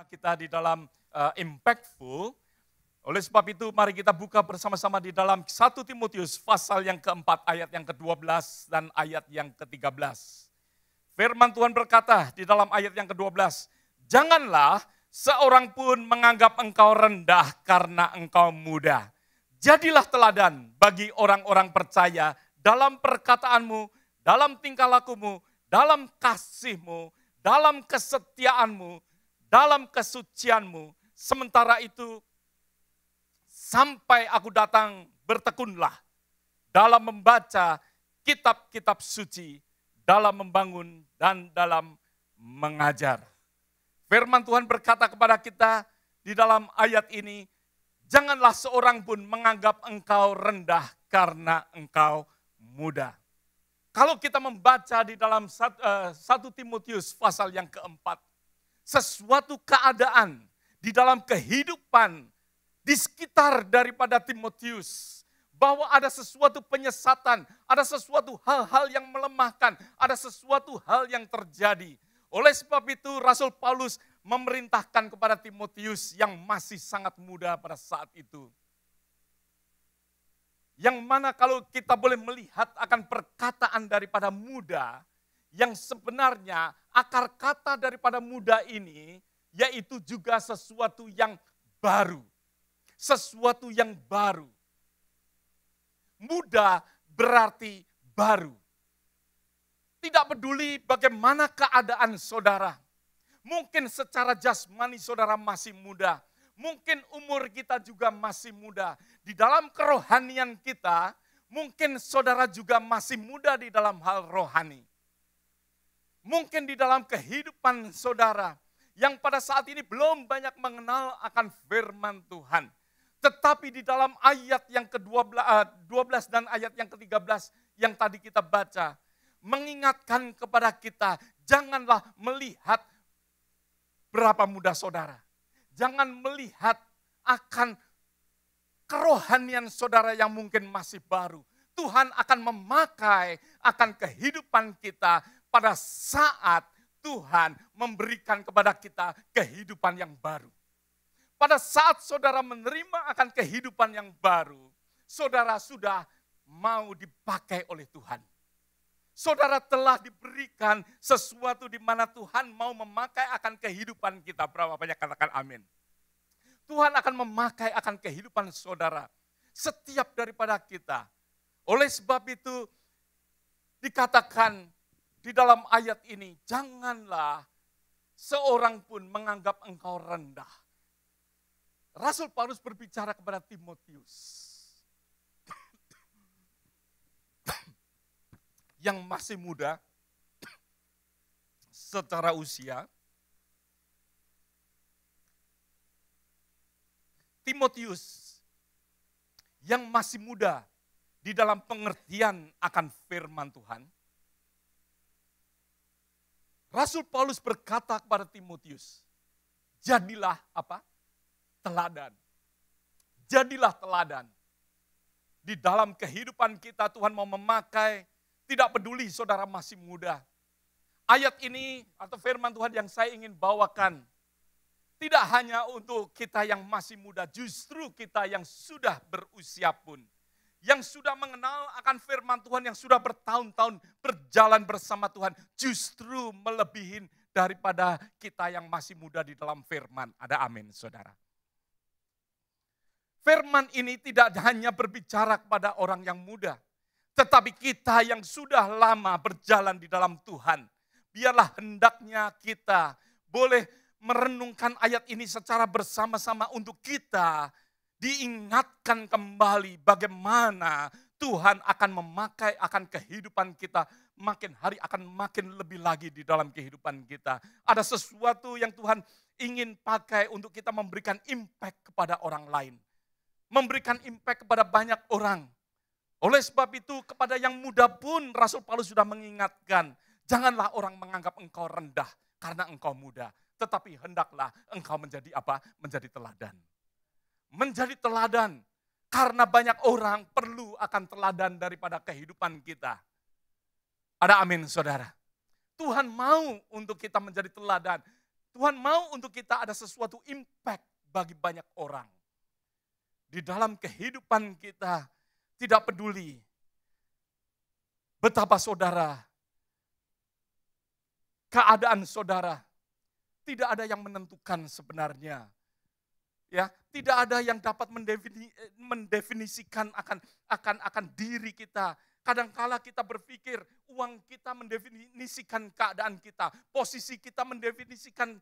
kita di dalam impactful. Oleh sebab itu mari kita buka bersama-sama di dalam 1 Timotius pasal yang keempat ayat yang ke-12 dan ayat yang ke-13. Firman Tuhan berkata di dalam ayat yang ke-12, janganlah seorang pun menganggap engkau rendah karena engkau muda. Jadilah teladan bagi orang-orang percaya dalam perkataanmu, dalam tingkah lakumu, dalam kasihmu, dalam kesetiaanmu, dalam kesucianmu. Sementara itu, sampai aku datang, bertekunlah dalam membaca kitab-kitab suci, dalam membangun dan dalam mengajar. Firman Tuhan berkata kepada kita di dalam ayat ini, janganlah seorang pun menganggap engkau rendah karena engkau muda. Kalau kita membaca di dalam 1 Timotius pasal yang keempat, sesuatu keadaan di dalam kehidupan di sekitar daripada Timotius, bahwa ada sesuatu penyesatan, ada sesuatu hal-hal yang melemahkan, ada sesuatu hal yang terjadi. Oleh sebab itu Rasul Paulus memerintahkan kepada Timotius yang masih sangat muda pada saat itu. Yang mana kalau kita boleh melihat akan perkataan daripada muda, yang sebenarnya akar kata daripada muda ini, yaitu juga sesuatu yang baru. Sesuatu yang baru. Muda berarti baru. Tidak peduli bagaimana keadaan saudara. Mungkin secara jasmani saudara masih muda. Mungkin umur kita juga masih muda. Di dalam kerohanian kita, mungkin saudara juga masih muda di dalam hal rohani. Mungkin di dalam kehidupan saudara yang pada saat ini belum banyak mengenal akan firman Tuhan. Tetapi di dalam ayat yang ke-12 dan ayat yang ke-13 yang tadi kita baca, mengingatkan kepada kita, janganlah melihat berapa muda saudara. Jangan melihat akan kerohanian saudara yang mungkin masih baru. Tuhan akan memakai akan kehidupan kita pada saat Tuhan memberikan kepada kita kehidupan yang baru. Pada saat saudara menerima akan kehidupan yang baru, saudara sudah mau dipakai oleh Tuhan. Saudara telah diberikan sesuatu di mana Tuhan mau memakai akan kehidupan kita. Berapa banyak katakan amin. Tuhan akan memakai akan kehidupan saudara. Setiap daripada kita. Oleh sebab itu dikatakan di dalam ayat ini, janganlah seorang pun menganggap engkau rendah. Rasul Paulus berbicara kepada Timotius yang masih muda secara usia. Timotius yang masih muda di dalam pengertian akan firman Tuhan. Rasul Paulus berkata kepada Timotius, jadilah apa? Teladan. Jadilah teladan. Di dalam kehidupan kita Tuhan mau memakai, tidak peduli saudara masih muda. Ayat ini atau firman Tuhan yang saya ingin bawakan, tidak hanya untuk kita yang masih muda, justru kita yang sudah berusia pun. Yang sudah mengenal akan firman Tuhan, yang sudah bertahun-tahun berjalan bersama Tuhan, justru melebihi daripada kita yang masih muda di dalam firman. Ada amin saudara. Firman ini tidak hanya berbicara kepada orang yang muda, tetapi kita yang sudah lama berjalan di dalam Tuhan. Biarlah hendaknya kita boleh merenungkan ayat ini secara bersama-sama untuk kita diingatkan kembali bagaimana Tuhan akan memakai akan kehidupan kita. Makin hari akan makin lebih lagi di dalam kehidupan kita. Ada sesuatu yang Tuhan ingin pakai untuk kita memberikan impact kepada orang lain. Memberikan impact kepada banyak orang. Oleh sebab itu kepada yang muda pun Rasul Paulus sudah mengingatkan, janganlah orang menganggap engkau rendah karena engkau muda, tetapi hendaklah engkau menjadi apa? Menjadi teladan. Menjadi teladan karena banyak orang perlu akan teladan daripada kehidupan kita. Ada amin saudara. Tuhan mau untuk kita menjadi teladan. Tuhan mau untuk kita ada sesuatu impact bagi banyak orang. Di dalam kehidupan kita, tidak peduli betapa saudara, keadaan saudara, tidak ada yang menentukan sebenarnya. Ya, tidak ada yang dapat mendefinisikan akan diri kita. Kadangkala kita berpikir uang kita mendefinisikan keadaan kita, posisi kita mendefinisikan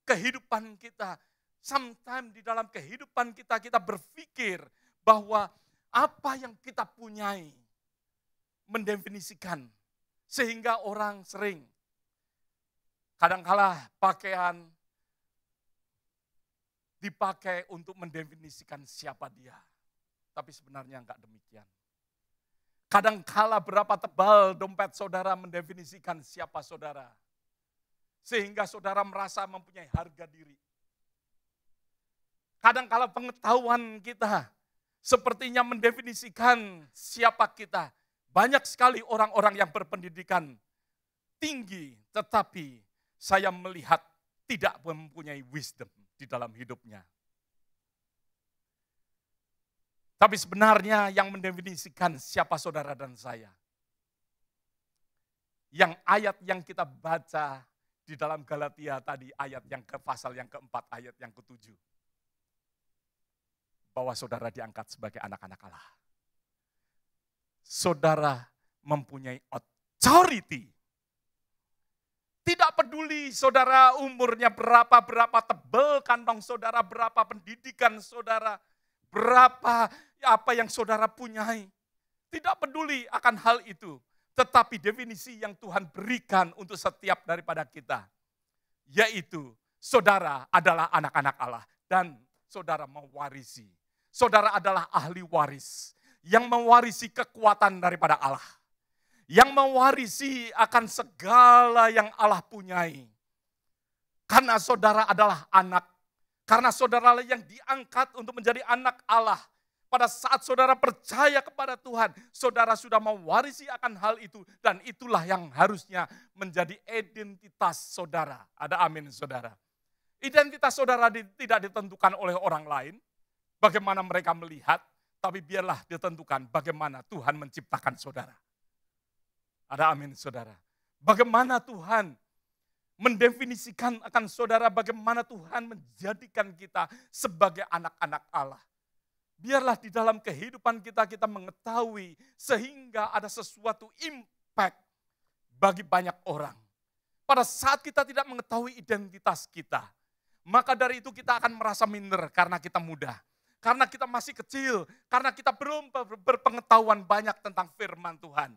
kehidupan kita. Sometimes di dalam kehidupan kita berpikir bahwa apa yang kita punyai mendefinisikan, sehingga orang sering kadangkala pakaian dipakai untuk mendefinisikan siapa dia. Tapi sebenarnya enggak demikian. Kadangkala berapa tebal dompet saudara mendefinisikan siapa saudara. Sehingga saudara merasa mempunyai harga diri. Kadangkala pengetahuan kita sepertinya mendefinisikan siapa kita. Banyak sekali orang-orang yang berpendidikan tinggi, tetapi saya melihat tidak mempunyai wisdom di dalam hidupnya. Tapi sebenarnya yang mendefinisikan siapa saudara dan saya. Yang ayat yang kita baca di dalam Galatia tadi, ayat yang ke pasal yang keempat, ayat yang ketujuh. Bahwa saudara diangkat sebagai anak-anak Allah. Saudara mempunyai authority. Tidak peduli saudara umurnya berapa tebal kantong saudara, berapa pendidikan saudara, berapa apa yang saudara punyai. Tidak peduli akan hal itu. Tetapi definisi yang Tuhan berikan untuk setiap daripada kita. Yaitu saudara adalah anak-anak Allah dan saudara mewarisi. Saudara adalah ahli waris yang mewarisi kekuatan daripada Allah. Yang mewarisi akan segala yang Allah punyai. Karena saudara adalah anak. Karena saudara yang diangkat untuk menjadi anak Allah. Pada saat saudara percaya kepada Tuhan, saudara sudah mewarisi akan hal itu. Dan itulah yang harusnya menjadi identitas saudara. Ada amin saudara. Identitas saudara tidak ditentukan oleh orang lain. Bagaimana mereka melihat, tapi biarlah ditentukan bagaimana Tuhan menciptakan saudara. Ada amin saudara. Bagaimana Tuhan mendefinisikan akan saudara, bagaimana Tuhan menjadikan kita sebagai anak-anak Allah. Biarlah di dalam kehidupan kita mengetahui sehingga ada sesuatu impact bagi banyak orang. Pada saat kita tidak mengetahui identitas kita, maka dari itu kita akan merasa minder karena kita muda. Karena kita masih kecil, karena kita belum berpengetahuan banyak tentang firman Tuhan.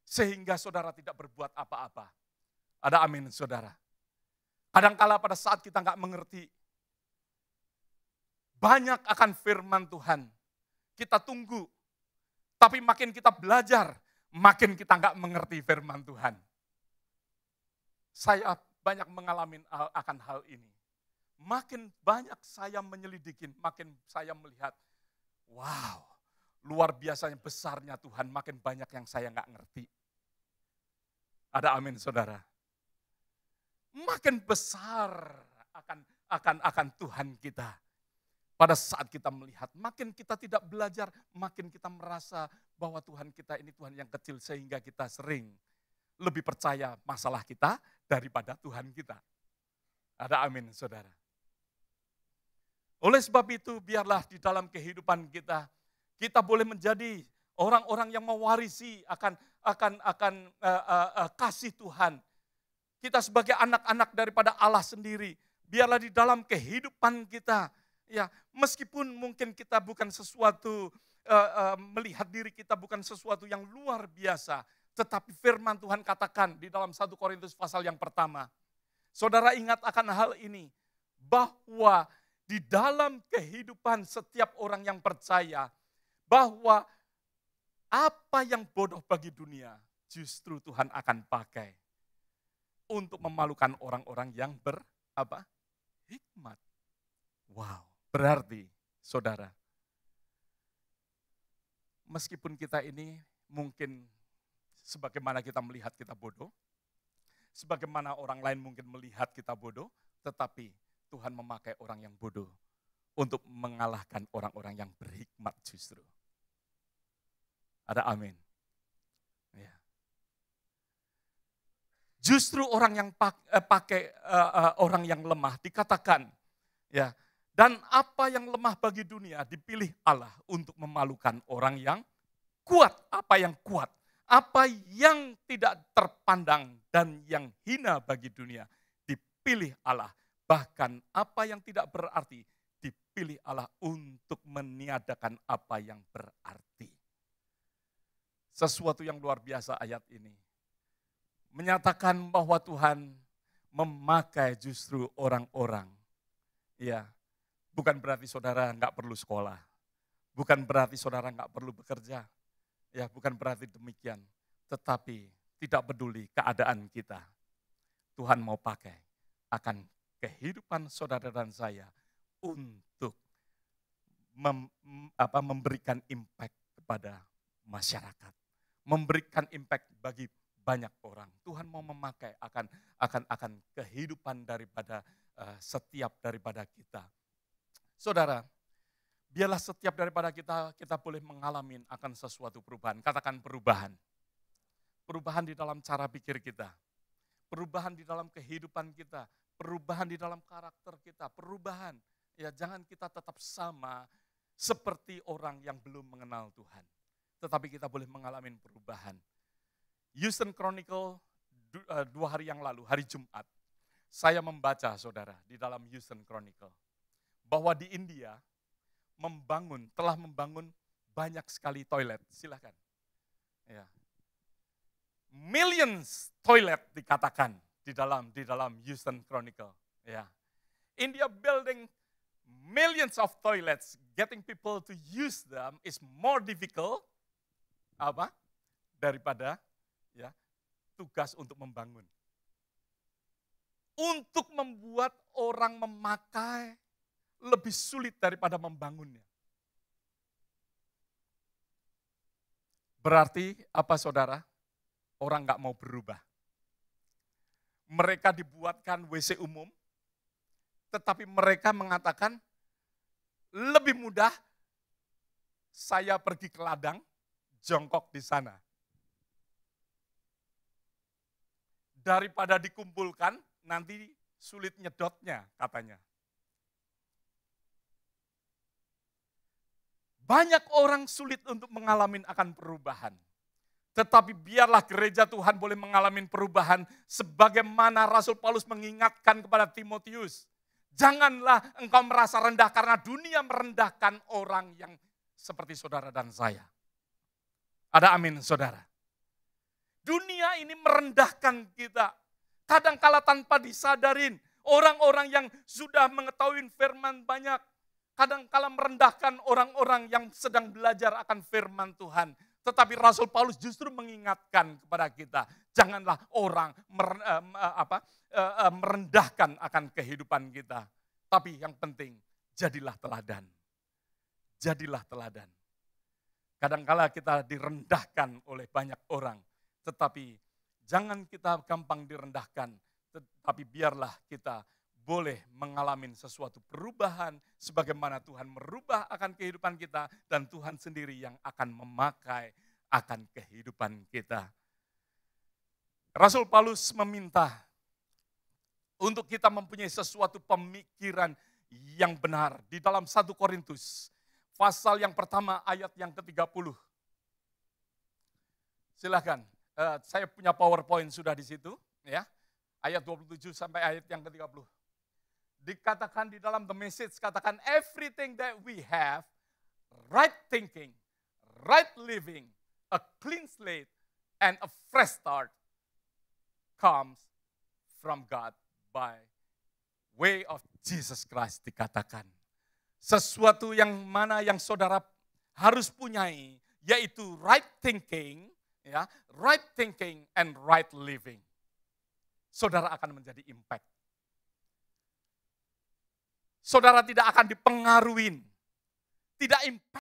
Sehingga saudara tidak berbuat apa-apa. Ada amin saudara. Kadangkala pada saat kita nggak mengerti banyak akan firman Tuhan. Kita tunggu. Tapi makin kita belajar, makin kita nggak mengerti firman Tuhan. Saya banyak mengalami akan hal ini. Makin banyak saya menyelidikin, makin saya melihat, wow, luar biasanya besarnya Tuhan, makin banyak yang saya nggak ngerti. Ada amin saudara. Makin besar akan Tuhan kita. Pada saat kita melihat, makin kita tidak belajar, makin kita merasa bahwa Tuhan kita ini Tuhan yang kecil sehingga kita sering lebih percaya masalah kita daripada Tuhan kita. Ada amin saudara. Oleh sebab itu biarlah di dalam kehidupan kita boleh menjadi orang-orang yang mewarisi akan kasih Tuhan. Kita sebagai anak-anak daripada Allah sendiri, biarlah di dalam kehidupan kita, ya meskipun mungkin kita bukan sesuatu, melihat diri kita bukan sesuatu yang luar biasa, tetapi firman Tuhan katakan di dalam 1 Korintus pasal yang pertama. Saudara ingat akan hal ini, bahwa di dalam kehidupan setiap orang yang percaya, bahwa apa yang bodoh bagi dunia, justru Tuhan akan pakai untuk memalukan orang-orang yang hikmat. Wow, berarti saudara, meskipun kita ini mungkin sebagaimana kita melihat kita bodoh, Sebagaimana orang lain mungkin melihat kita bodoh, tetapi Tuhan memakai orang yang bodoh untuk mengalahkan orang-orang yang berhikmat justru. Ada amin. Ya. Justru orang yang pakai orang yang lemah dikatakan, ya. Dan apa yang lemah bagi dunia dipilih Allah untuk memalukan orang yang kuat. Apa yang kuat? Apa yang tidak terpandang dan yang hina bagi dunia dipilih Allah. Bahkan apa yang tidak berarti dipilih Allah untuk meniadakan apa yang berarti. Sesuatu yang luar biasa ayat ini. Menyatakan bahwa Tuhan memakai justru orang-orang. Ya, bukan berarti saudara nggak perlu sekolah. Bukan berarti saudara nggak perlu bekerja. Ya, bukan berarti demikian. Tetapi tidak peduli keadaan kita. Tuhan mau pakai akan kehidupan saudara dan saya untuk memberikan impact kepada masyarakat. Memberikan impact bagi banyak orang. Tuhan mau memakai akan kehidupan daripada setiap daripada kita. Saudara, biarlah setiap daripada kita boleh mengalami akan sesuatu perubahan. Katakan perubahan. Perubahan di dalam cara pikir kita. Perubahan di dalam kehidupan kita. Perubahan di dalam karakter kita. Perubahan. Ya, jangan kita tetap sama seperti orang yang belum mengenal Tuhan. Tetapi kita boleh mengalami perubahan. Houston Chronicle 2 hari yang lalu, hari Jumat. Saya membaca saudara di dalam Houston Chronicle. Bahwa di India telah membangun banyak sekali toilet. Silakan. Ya. Millions toilet dikatakan di dalam Houston Chronicle. Ya. India building millions of toilets, getting people to use them is more difficult daripada ya tugas untuk membangun. Untuk membuat orang memakai lebih sulit daripada membangunnya. Berarti apa saudara? Orang nggak mau berubah. Mereka dibuatkan WC umum, tetapi mereka mengatakan lebih mudah saya pergi ke ladang, jongkok di sana. Daripada dikumpulkan, nanti sulit nyedotnya katanya. Banyak orang sulit untuk mengalami akan perubahan. Tetapi biarlah gereja Tuhan boleh mengalami perubahan sebagaimana Rasul Paulus mengingatkan kepada Timotius. Janganlah engkau merasa rendah karena dunia merendahkan orang yang seperti saudara dan saya. Ada amin saudara. Dunia ini merendahkan kita. Kadangkala tanpa disadarin. Orang-orang yang sudah mengetahui firman banyak. Kadangkala merendahkan orang-orang yang sedang belajar akan firman Tuhan. Tetapi Rasul Paulus justru mengingatkan kepada kita, janganlah orang merendahkan akan kehidupan kita. Tapi yang penting, jadilah teladan. Jadilah teladan. Kadangkala kita direndahkan oleh banyak orang, tetapi jangan kita gampang direndahkan, tetapi biarlah kita boleh mengalami sesuatu perubahan sebagaimana Tuhan merubah akan kehidupan kita dan Tuhan sendiri yang akan memakai akan kehidupan kita. Rasul Paulus meminta untuk kita mempunyai sesuatu pemikiran yang benar di dalam 1 Korintus pasal yang pertama ayat yang ke-30. Silakan, saya punya PowerPoint sudah di situ ya. Ayat 27 sampai ayat yang ke-30. Dikatakan di dalam The Message, katakan everything that we have, right thinking, right living, a clean slate, and a fresh start comes from God by way of Jesus Christ. Dikatakan sesuatu yang mana yang saudara harus punyai, yaitu right thinking, ya, right thinking and right living. Saudara akan menjadi impact. Saudara tidak akan dipengaruhi, tidak impact.